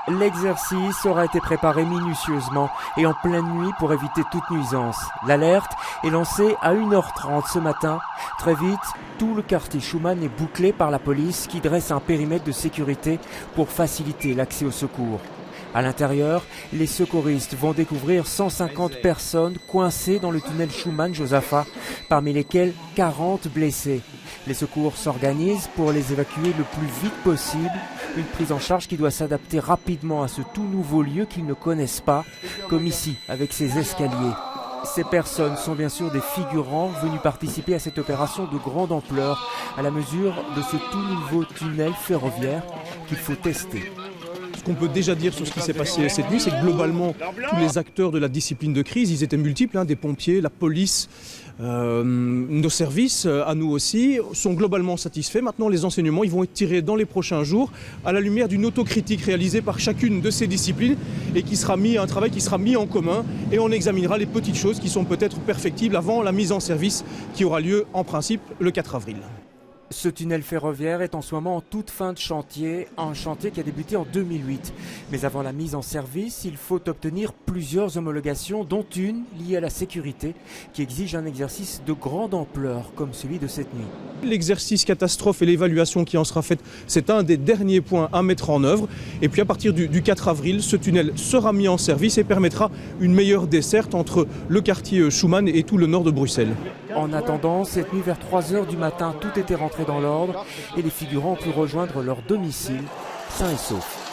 L'exercice aura été préparé minutieusement et en pleine nuit pour éviter toute nuisance. L'alerte est lancée à 1h30 ce matin. Très vite, tout le quartier Schuman est bouclé par la police qui dresse un périmètre de sécurité pour faciliter l'accès aux secours. À l'intérieur, les secouristes vont découvrir 150 personnes coincées dans le tunnel Schuman-Josaphat, parmi lesquelles 40 blessés. Les secours s'organisent pour les évacuer le plus vite possible, une prise en charge qui doit s'adapter rapidement à ce tout nouveau lieu qu'ils ne connaissent pas, comme ici avec ces escaliers. Ces personnes sont bien sûr des figurants venus participer à cette opération de grande ampleur, à la mesure de ce tout nouveau tunnel ferroviaire qu'il faut tester. Ce qu'on peut déjà dire sur ce qui s'est passé cette nuit, c'est que globalement, tous les acteurs de la discipline de crise, ils étaient multiples, des pompiers, la police, nos services, à nous aussi, sont globalement satisfaits. Maintenant, les enseignements, ils vont être tirés dans les prochains jours à la lumière d'une autocritique réalisée par chacune de ces disciplines et un travail qui sera mis en commun, et on examinera les petites choses qui sont peut-être perfectibles avant la mise en service qui aura lieu en principe le 4 avril. Ce tunnel ferroviaire est en ce moment en toute fin de chantier, un chantier qui a débuté en 2008. Mais avant la mise en service, il faut obtenir plusieurs homologations, dont une liée à la sécurité, qui exige un exercice de grande ampleur, comme celui de cette nuit. L'exercice catastrophe et l'évaluation qui en sera faite, c'est un des derniers points à mettre en œuvre. Et puis à partir du 4 avril, ce tunnel sera mis en service et permettra une meilleure desserte entre le quartier Schuman et tout le nord de Bruxelles. En attendant, cette nuit vers 3h du matin, tout était rentré dans l'ordre et les figurants ont pu rejoindre leur domicile sains et saufs.